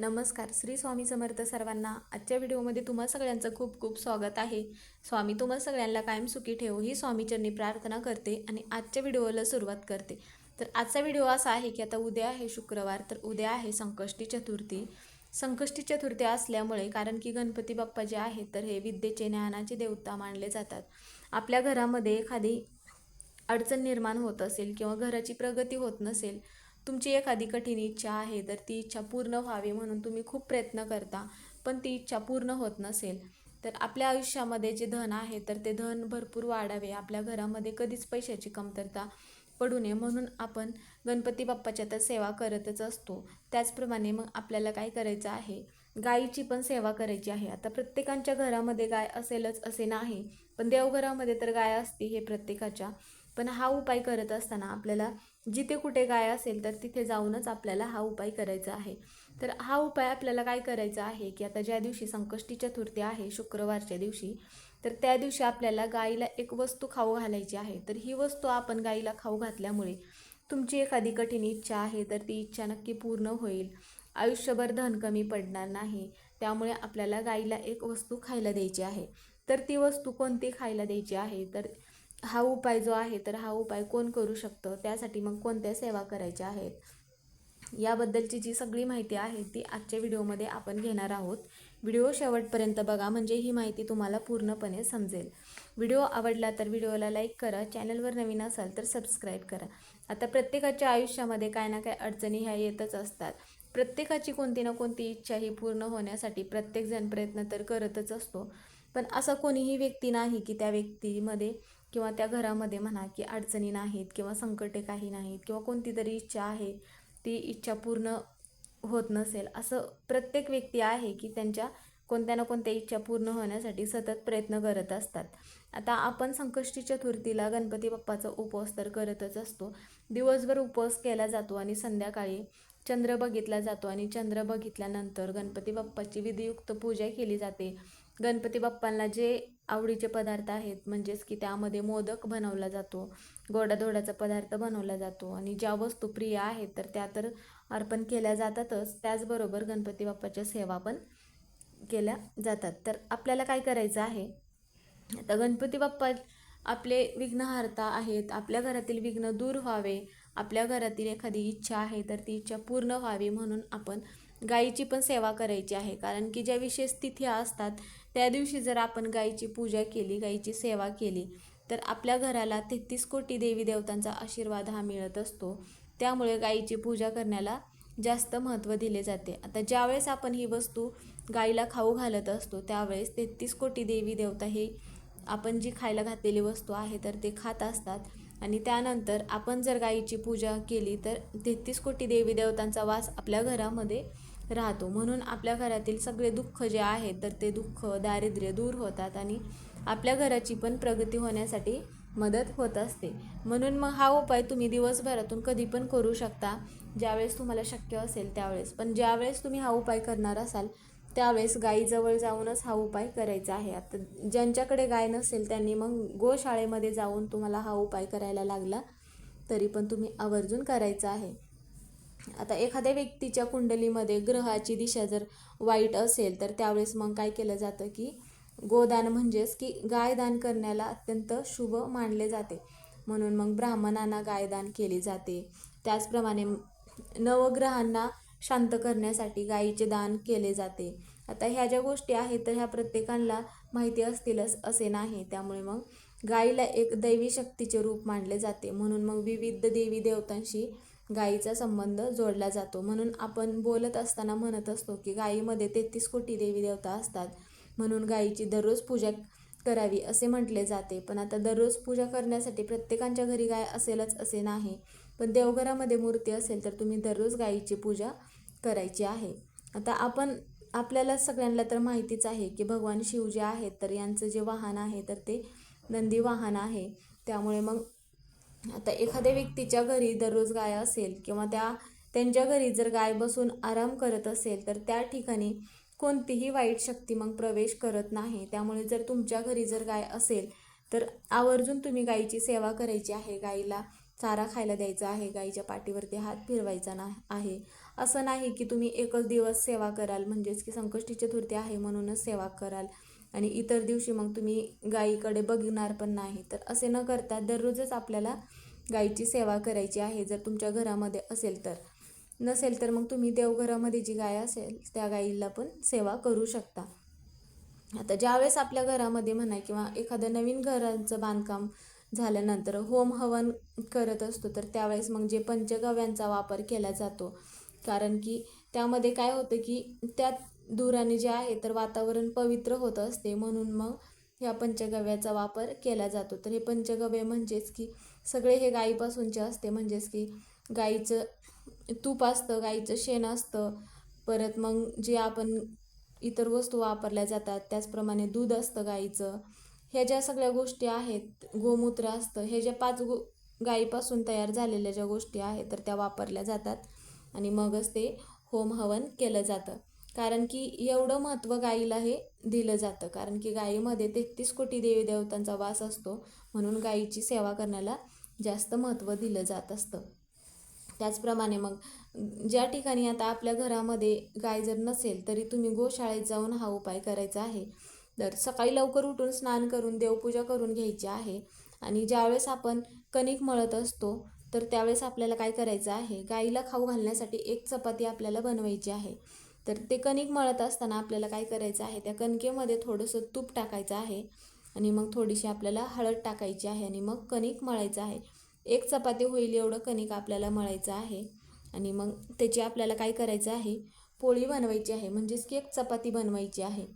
नमस्कार. श्री स्वामी समर्थ सर्वांना. आजच्या व्हिडिओमध्ये तुम्हा सगळ्यांचं खूप खूप स्वागत आहे. स्वामी तुम्हा सगळ्यांना कायम सुखी ठेवो ही स्वामीचरणी प्रार्थना करते आणि आजच्या व्हिडिओला सुरुवात करते. तर आजचा व्हिडिओ असा आहे की आता उद्या आहे शुक्रवार, तर उद्या आहे संकष्टी चतुर्थी. संकष्टी चतुर्थी असल्यामुळे कारण की गणपती बाप्पा जे आहेत तर हे विद्येचे ज्ञानाचे देवता मानले जातात. आपल्या घरामध्ये एखादी अडचण निर्माण होत असेल किंवा घराची प्रगती होत नसेल, तुमची एखादी कठीण इच्छा आहे तर ती इच्छा पूर्ण व्हावी म्हणून तुम्ही खूप प्रयत्न करता, पण ती इच्छा पूर्ण होत नसेल, तर आपल्या आयुष्यामध्ये जे धन आहे तर ते धन भरपूर वाढावे, आपल्या घरामध्ये कधीच पैशाची कमतरता पडू नये म्हणून आपण गणपती बाप्पाच्या तर सेवा करतच असतो. त्याचप्रमाणे मग आपल्याला काय करायचं आहे, गायीची पण सेवा करायची आहे. आता प्रत्येकाच्या घरामध्ये गाय असेलच असे नाही, पण देवघरामध्ये तर गाय असते हे प्रत्येकाच्या. पण हा उपाय करत असताना आपल्याला जिथे कुठे गाय असेल तर तिथे जाऊनच आपल्याला हा उपाय करायचा आहे. तर हा उपाय आपल्याला काय करायचा आहे की आता ज्या दिवशी संकष्टी चतुर्थी आहे शुक्रवारच्या दिवशी, तर त्या दिवशी आपल्याला गाईला एक वस्तू खाऊ घालायची आहे. तर ही वस्तू आपण गाईला खाऊ घातल्यामुळे तुमची एखादी कठीण इच्छा आहे तर ती इच्छा नक्की पूर्ण होईल. आयुष्यभर धन कमी पडणार नाही. त्यामुळे आपल्याला गाईला एक वस्तू खायला द्यायची आहे. तर ती वस्तू कोणती खायला द्यायची आहे, तर हा उपाय जो आहे तर हा उपाय कोण करू शकतं, त्यासाठी मग कोणत्या सेवा करायच्या आहेत, याबद्दलची जी सगळी माहिती आहे ती आजच्या व्हिडिओमध्ये आपण घेणार आहोत. व्हिडिओ शेवटपर्यंत बघा म्हणजे ही माहिती तुम्हाला पूर्णपणे समजेल. व्हिडिओ आवडला तर व्हिडिओला लाईक करा, चॅनलवर नवीन असाल तर सबस्क्राईब करा. आता प्रत्येकाच्या आयुष्यामध्ये काय ना काय अडचणी ह्या येतच असतात. प्रत्येकाची कोणती ना कोणती इच्छा ही पूर्ण होण्यासाठी प्रत्येकजण प्रयत्न तर करतच असतो. पण असा कोणीही व्यक्ती नाही की त्या व्यक्तीमध्ये किंवा त्या घरामध्ये म्हणा की अडचणी नाहीत किंवा संकटे काही नाहीत किंवा कोणती तरी इच्छा आहे ती इच्छा पूर्ण होत नसेल. असं प्रत्येक व्यक्ती आहे की त्यांच्या कोणत्या ना कोणत्या इच्छा पूर्ण होण्यासाठी सतत प्रयत्न करत असतात. आता आपण संकष्टी चतुर्थीला गणपती बाप्पाचा उपवास तर करतच असतो. दिवसभर उपवास केला जातो आणि संध्याकाळी चंद्र बघितला जातो आणि चंद्र बघितल्यानंतर गणपती बाप्पाची विधियुक्त पूजा केली जाते. गणपती बाप्पांना जे आवडीचे पदार्थ आहेत म्हणजेच की त्यामध्ये मोदक बनवला जातो, गोडाधोडाचा पदार्थ बनवला जातो आणि ज्या वस्तू प्रिय आहेत तर त्या तर अर्पण केल्या जातातच, त्याचबरोबर गणपती बाप्पाच्या सेवा पण केल्या जातात. तर आपल्याला काय करायचं आहे, आता गणपती बाप्पा आपले विघ्नहर्ता आहेत. आपल्या घरातील विघ्न दूर व्हावे, आपल्या घरातील एखादी इच्छा आहे तर ती इच्छा पूर्ण व्हावी म्हणून आपण गायीची पण सेवा करायची आहे. कारण की ज्या विशेष तिथी असतात त्या दिवशी जर आपण गायीची पूजा केली, गायीची सेवा केली, तर आपल्या घराला 33 कोटी देवी देवतांचा आशीर्वाद हा मिळत असतो. त्यामुळे गायीची पूजा करण्याला जास्त महत्त्व दिले जाते. आता ज्यावेळेस आपण ही वस्तू गायीला खाऊ घालत असतो त्यावेळेस 33 कोटी देवी देवता हे आपण जी खायला घातलेली वस्तू आहे तर ते खात असतात. आणि त्यानंतर आपण जर गायीची पूजा केली तर 33 कोटी देवी देवतांचा वास आपल्या घरामध्ये राहतो. म्हणून आपल्या घरातील सगळे दुःख जे आहेत तर ते दुःख दारिद्र्य दूर होतात आणि आपल्या घराची पण प्रगती होण्यासाठी मदत होत असते. म्हणून मग हा उपाय तुम्ही दिवसभरातून कधी पण करू शकता, ज्यावेळेस तुम्हाला शक्य असेल त्यावेळेस. पण ज्यावेळेस तुम्ही हा उपाय करणार असाल त्यावेळेस गायीजवळ जाऊनच हा उपाय करायचा आहे. आता ज्यांच्याकडे गाय नसेल त्यांनी मग गोशाळेमध्ये जाऊन तुम्हाला हा उपाय करायला लागला तरी पण तुम्ही आवर्जून करायचा आहे. आता एखाद्या व्यक्तीच्या कुंडलीमध्ये ग्रहाची दिशा जर वाईट असेल तर त्यावेळेस मग काय केलं जातं की गोदान म्हणजेच की गायदान करण्याला अत्यंत शुभ मानले जाते. म्हणून मग ब्राह्मणांना गायदान केले जाते. त्याचप्रमाणे नवग्रहांना शांत करण्यासाठी गायीचे दान केले जाते. आता ह्या ज्या गोष्टी आहेत तर ह्या प्रत्येकाला माहिती असतीलच असे नाही. त्यामुळे मग गायीला एक दैवी शक्तीचे रूप मानले जाते. म्हणून मग विविध देवी देवतांशी गायीचा संबंध जोडला जातो. म्हणून आपण बोलत असताना म्हणत असतो की गायीमध्ये 33 कोटी देवी देवता असतात, म्हणून गायीची दररोज पूजा करावी असे म्हटले जाते. पण आता दररोज पूजा करण्यासाठी प्रत्येकाच्या घरी गाय असेलच असे नाही. पण देवघरामध्ये मूर्ती असेल तर तुम्ही दररोज गायीची पूजा करायची आहे. आता आपल्याला सगळ्यांना तर माहितीच आहे की भगवान शिव जे आहेत तर यांचं जे वाहन आहे तर ते नंदी वाहन आहे. त्यामुळे मग आता एखाद्या व्यक्तीच्या घरी दररोज गाय असेल किंवा त्यांच्या घरी जर गाय बसून आराम करत असेल तर त्या ठिकाणी कोणतीही वाईट शक्ती मग प्रवेश करत नाही. त्यामुळे जर तुमच्या घरी जर गाय असेल तर आवर्जून तुम्ही गायीची सेवा करायची आहे. गायीला चारा खायला द्यायचा आहे, गायीच्या पाठीवरती हात फिरवायचा आहे. असं नाही की तुम्ही एकच दिवस सेवा कराल, म्हणजेच की संकष्टी चतुर्थी आहे म्हणूनच सेवा कराल आणि इतर दिवशी मग तुम्ही गायीकडे बघणार पण नाही. तर असे न करता दररोजच आपल्याला गायीची सेवा करायची आहे, जर तुमच्या घरामध्ये असेल तर. नसेल तर मग तुम्ही देवघरामध्ये जी गाय असेल त्या गायीला पण सेवा करू शकता. आता ज्यावेळेस आपल्या घरामध्ये म्हणा किंवा एखादं नवीन घराचं बांधकाम झाल्यानंतर होम हवन करत असतो, तर त्यावेळेस मग जे पंचगव्यांचा वापर केला जातो. कारण की त्यामध्ये काय होतं की त्या धुराने जे आहे तर वातावरण पवित्र होत असते, म्हणून मग ह्या पंचगव्याचा वापर केला जातो. तर हे पंचगव्य म्हणजेच की सगळे हे गायीपासूनचे असते, म्हणजेच की गाईचं तूप असतं, गाईचं शेण असतं, परत मग जे आपण इतर वस्तू वापरल्या जातात त्याचप्रमाणे दूध असतं गाईचं. ह्या ज्या सगळ्या गोष्टी आहेत, गोमूत्र असतं, हे ज्या 5 गाईपासून तयार झालेल्या ज्या गोष्टी आहेत तर त्या वापरल्या जातात आणि मगच ते होम हवन केलं जातं. कारण की एवढं महत्त्व गाईला हे दिलं जातं, कारण की गाईमध्ये 33 कोटी देवी देवतांचा वास असतो, म्हणून गाईची सेवा करण्याला जास्त महत्त्व दिलं जात असतं. त्याचप्रमाणे मग ज्या ठिकाणी आता आपल्या घरामध्ये गाय जर नसेल तरी तुम्ही गोशाळेत जाऊन हा उपाय करायचा आहे. तर सकाळी लवकर उठून स्नान करून देवपूजा करून घ्यायची आहे आणि ज्यावेळेस आपण कणिक मळत असतो तर त्यावेळेस आपल्याला काय करायचं आहे, गाईला खाऊ घालण्यासाठी एक चपाती आपल्याला बनवायची आहे. तर ते कणिक मळत असताना आपल्याला काय करायचं आहे, त्या कणकेमध्ये थोडंसं तूप टाकायचं आहे आणि मग थोडीशी आपल्याला हळद टाकायची आहे आणि मग कणिक मळायचं आहे. एक चपाती होईल एवढं कणिक आपल्याला मळायचं आहे आणि मग त्याची आपल्याला काय करायचं आहे, पोळी बनवायची आहे, म्हणजेच की एक चपाती बनवायची आहे.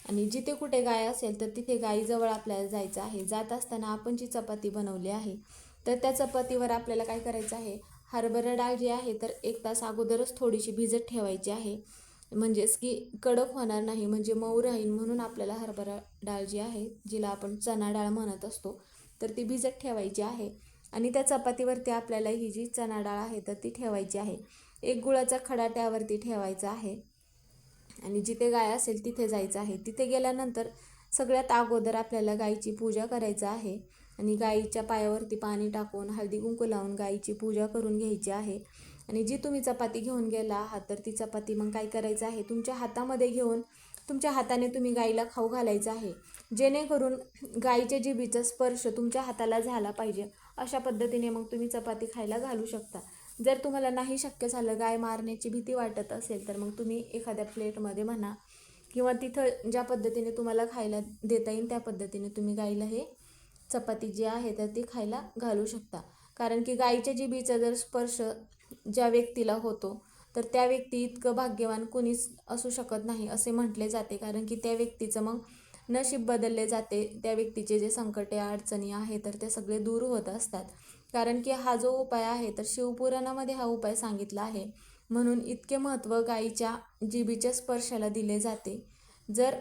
आणि जिथे कुठे गाय असेल तर तिथे गायीजवळ आपल्याला जायचं आहे. जात असताना आपण जी चपाती बनवली आहे तर त्या चपातीवर आपल्याला काय करायचं आहे, हरभरा डाळ जी आहे तर 1 तास अगोदरच थोडीशी भिजत ठेवायची आहे, म्हणजेच की कडक होणार नाही, म्हणजे मऊ राहील म्हणून आपल्याला हरभरा डाळ जी आहे, जिला आपण चणा डाळ म्हणत असतो, तर ती भिजत ठेवायची आहे. आणि त्या चपातीवरती आपल्याला ही जी चणा डाळ आहे तर ती ठेवायची आहे. एक गुळाचा खडा त्यावरती ठेवायचा आहे आणि जिथे गाय असेल तिथे जायचं आहे. तिथे गेल्यानंतर सगळ्यात अगोदर आपल्याला गायीची पूजा करायचं आहे आणि गायीच्या पायावरती पाणी टाकून हळदी कुंकू लावून गायीची पूजा करून घ्यायची आहे. आणि जी तुम्ही चपाती घेऊन गेला आहात तर ती चपाती मग काय करायचं आहे, तुमच्या हातामध्ये घेऊन तुमच्या हाताने तुम्ही गायीला खाऊ घालायचं आहे, जेणेकरून गायीच्या जिभेचा स्पर्श तुमच्या हाताला झाला पाहिजे. अशा पद्धतीने मग तुम्ही चपाती खायला घालू शकता. जर तुम्हाला नाही शक्य झालं, गाय मारण्याची भीती वाटत असेल, तर मग तुम्ही एखाद्या प्लेटमध्ये म्हणा किंवा तिथं ज्या पद्धतीने तुम्हाला खायला देता येईल त्या पद्धतीने तुम्ही गाईला हे चपाती जी आहे तर ती खायला घालू शकता. कारण की गाईच्या जिभेचा जर स्पर्श ज्या व्यक्तीला होतो तर त्या व्यक्ती इतकं भाग्यवान कोणीच असू शकत नाही असे म्हटले जाते. कारण की त्या व्यक्तीचं मग नशीब बदलले जाते, त्या व्यक्तीचे जे संकटे अडचणी आहे तर ते सगळे दूर होत असतात. कारण की हा जो उपाय आहे तर शिवपुराणामध्ये हा उपाय सांगितला आहे, म्हणून इतके महत्त्व गायीच्या जिभेच्या स्पर्शाला दिले जाते. जर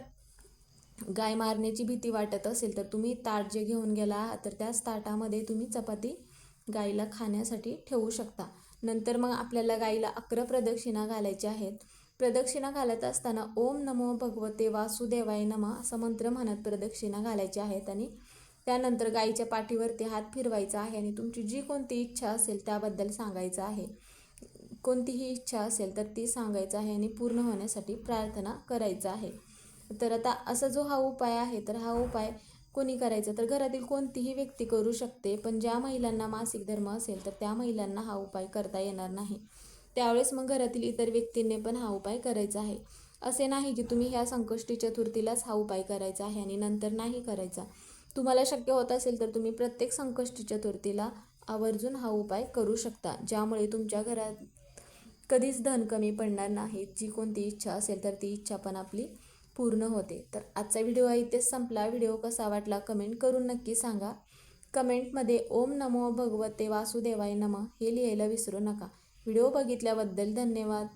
गाय मारण्याची भीती वाटत असेल तर तुम्ही ताट जे घेऊन गेला आहात तर त्याच ताटामध्ये तुम्ही चपाती गाईला खाण्यासाठी ठेवू शकता. नंतर मग आपल्याला गाईला 11 प्रदक्षिणा घालायच्या आहेत. प्रदक्षिणा घालत असताना ओम नमो भगवते वासुदेवाय नमः असं मंत्र म्हणत प्रदक्षिणा घालायच्या आहेत आणि त्यानंतर गाईच्या पाठीवरती हात फिरवायचा आहे आणि तुमची जी कोणती इच्छा असेल त्याबद्दल सांगायचं आहे. कोणतीही इच्छा असेल तर ती सांगायचं आहे आणि पूर्ण होण्यासाठी प्रार्थना करायचं आहे. तर आता असा जो हा उपाय आहे तर हा उपाय कोणी करायचा, तर घरातील कोणतीही व्यक्ती करू शकते, पण ज्या महिलांना मासिक धर्म असेल तर त्या महिलांना हा उपाय करता येणार नाही. त्यावेळेस मग घरातील इतर व्यक्तींनी पण हा उपाय करायचा आहे. असे नाही की तुम्ही ह्या संकष्टी चतुर्थीलाच हा उपाय करायचा आहे आणि नंतर नाही करायचा. तुम्हाला शक्य होत असेल तर तुम्ही प्रत्येक संकष्टी चतुर्थीला आवर्जून हा उपाय करू शकता, ज्यामुळे तुमच्या घरात कधीच धन कमी पडणार नाही. जी कोणती इच्छा असेल तर ती इच्छा पण आपली पूर्ण होते. तर आजचा व्हिडिओ इथेच संपला. व्हिडिओ कसा वाटला कमेंट करून नक्की सांगा. कमेंटमध्ये ओम नमो भगवते वासुदेवाय नमः हे लिहायला विसरू नका. व्हिडिओ बघितल्याबद्दल धन्यवाद.